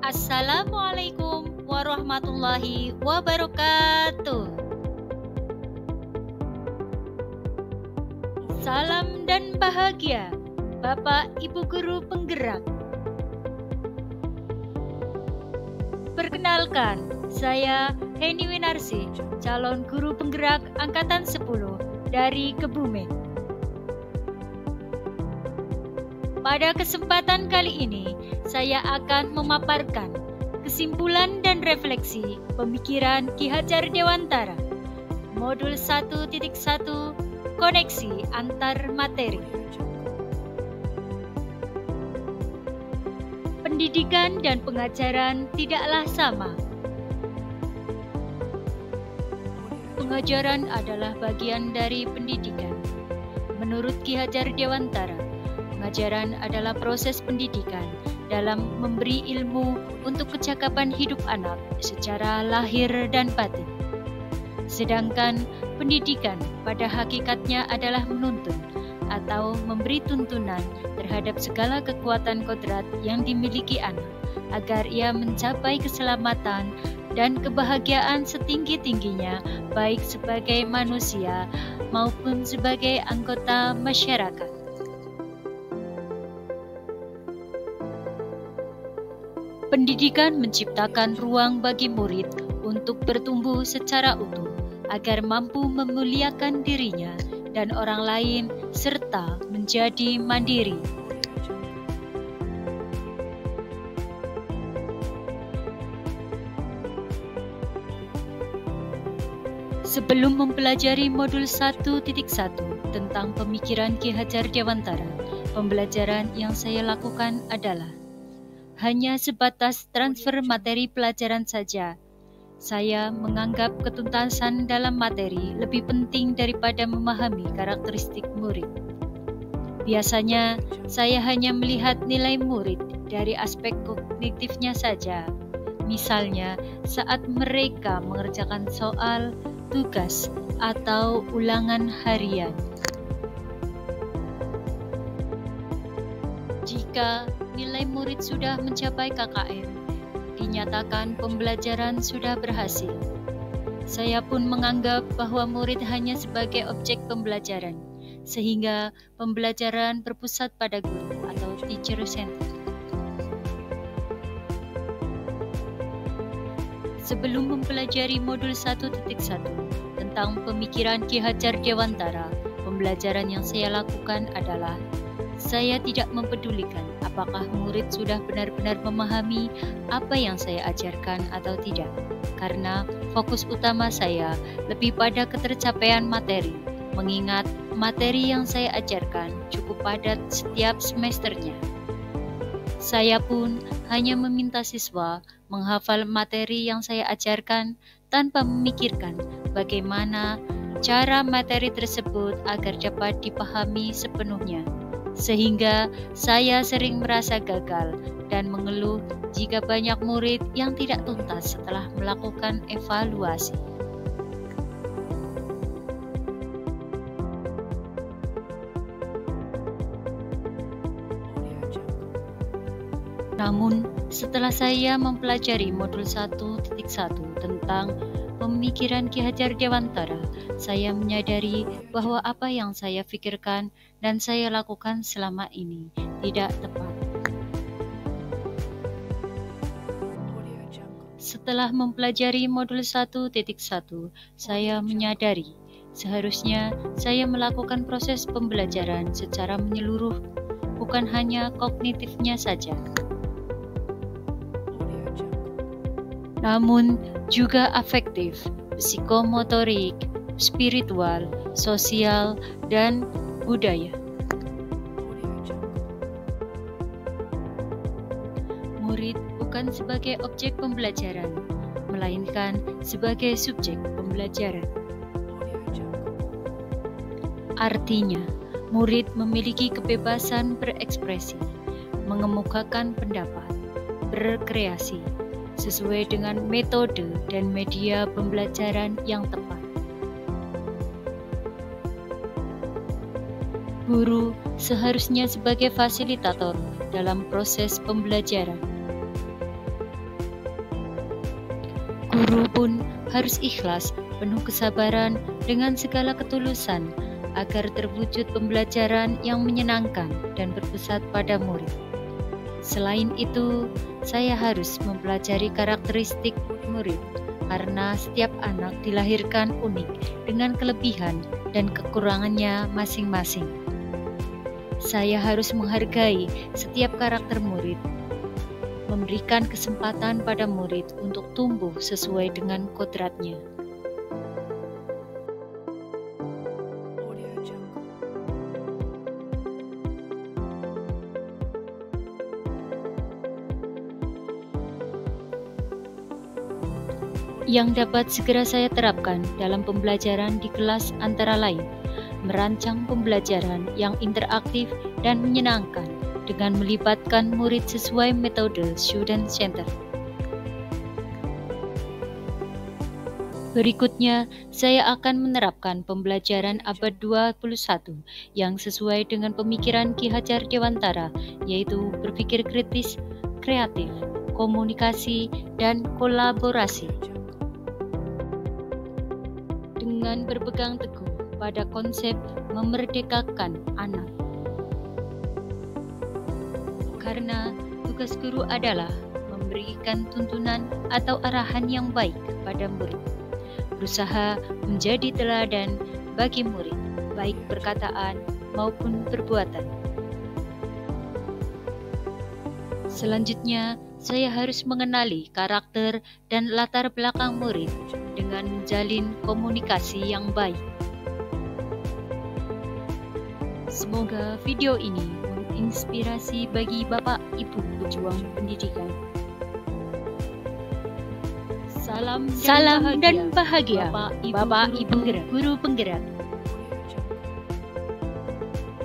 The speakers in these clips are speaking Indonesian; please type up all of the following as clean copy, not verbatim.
Assalamualaikum warahmatullahi wabarakatuh. Salam dan bahagia, Bapak Ibu Guru Penggerak. Perkenalkan, saya Heni Winarsi, calon guru penggerak Angkatan 10 dari Kebumen. Pada kesempatan kali ini, saya akan memaparkan kesimpulan dan refleksi pemikiran Ki Hajar Dewantara, Modul 1.1, Koneksi Antar Materi. Pendidikan dan pengajaran tidaklah sama. Pengajaran adalah bagian dari pendidikan. Menurut Ki Hajar Dewantara, pengajaran adalah proses pendidikan dalam memberi ilmu untuk kecakapan hidup anak secara lahir dan batin. Sedangkan pendidikan pada hakikatnya adalah menuntun atau memberi tuntunan terhadap segala kekuatan kodrat yang dimiliki anak agar ia mencapai keselamatan dan kebahagiaan setinggi-tingginya baik sebagai manusia maupun sebagai anggota masyarakat. Pendidikan menciptakan ruang bagi murid untuk bertumbuh secara utuh agar mampu memuliakan dirinya dan orang lain serta menjadi mandiri. Sebelum mempelajari modul 1.1 tentang pemikiran Ki Hajar Dewantara, pembelajaran yang saya lakukan adalah hanya sebatas transfer materi pelajaran saja. Saya menganggap ketuntasan dalam materi lebih penting daripada memahami karakteristik murid. Biasanya, saya hanya melihat nilai murid dari aspek kognitifnya saja. Misalnya, saat mereka mengerjakan soal, tugas, atau ulangan harian. Jika nilai murid sudah mencapai KKM, dinyatakan pembelajaran sudah berhasil. Saya pun menganggap bahwa murid hanya sebagai objek pembelajaran, sehingga pembelajaran berpusat pada guru atau teacher center. Sebelum mempelajari modul 1.1 tentang pemikiran Ki Hajar Dewantara, pembelajaran yang saya lakukan adalah saya tidak mempedulikan apakah murid sudah benar-benar memahami apa yang saya ajarkan atau tidak, karena fokus utama saya lebih pada ketercapaian materi, mengingat materi yang saya ajarkan cukup padat setiap semesternya. Saya pun hanya meminta siswa menghafal materi yang saya ajarkan tanpa memikirkan bagaimana cara materi tersebut agar dapat dipahami sepenuhnya. Sehingga saya sering merasa gagal dan mengeluh jika banyak murid yang tidak tuntas setelah melakukan evaluasi. Namun, setelah saya mempelajari modul 1.1 tentang pemikiran Ki Hajar Dewantara, saya menyadari bahwa apa yang saya pikirkan dan saya lakukan selama ini tidak tepat. Setelah mempelajari modul 1.1, saya menyadari seharusnya saya melakukan proses pembelajaran secara menyeluruh, bukan hanya kognitifnya saja, namun juga afektif, psikomotorik, spiritual, sosial, dan budaya. Murid bukan sebagai objek pembelajaran, melainkan sebagai subjek pembelajaran. Artinya, murid memiliki kebebasan berekspresi, mengemukakan pendapat, berkreasi, sesuai dengan metode dan media pembelajaran yang tepat. Guru seharusnya sebagai fasilitator dalam proses pembelajaran. Guru pun harus ikhlas, penuh kesabaran dengan segala ketulusan agar terwujud pembelajaran yang menyenangkan dan berpusat pada murid. Selain itu, saya harus mempelajari karakteristik murid karena setiap anak dilahirkan unik dengan kelebihan dan kekurangannya masing-masing. Saya harus menghargai setiap karakter murid, memberikan kesempatan pada murid untuk tumbuh sesuai dengan kodratnya. Yang dapat segera saya terapkan dalam pembelajaran di kelas antara lain, merancang pembelajaran yang interaktif dan menyenangkan dengan melibatkan murid sesuai metode Student Center. Berikutnya, saya akan menerapkan pembelajaran abad 21 yang sesuai dengan pemikiran Ki Hajar Dewantara, yaitu berpikir kritis, kreatif, komunikasi, dan kolaborasi. Dengan berpegang teguh pada konsep memerdekakan anak. Karena tugas guru adalah memberikan tuntunan atau arahan yang baik pada murid, berusaha menjadi teladan bagi murid, baik perkataan maupun perbuatan. Selanjutnya, saya harus mengenali karakter dan latar belakang murid dengan menjalin komunikasi yang baik. Semoga video ini menginspirasi bagi Bapak Ibu pejuang pendidikan. Salam dan bahagia Bapak Ibu guru penggerak.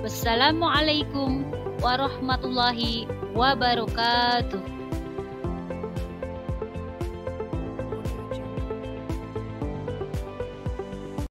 Wassalamualaikum warahmatullahi wabarakatuh.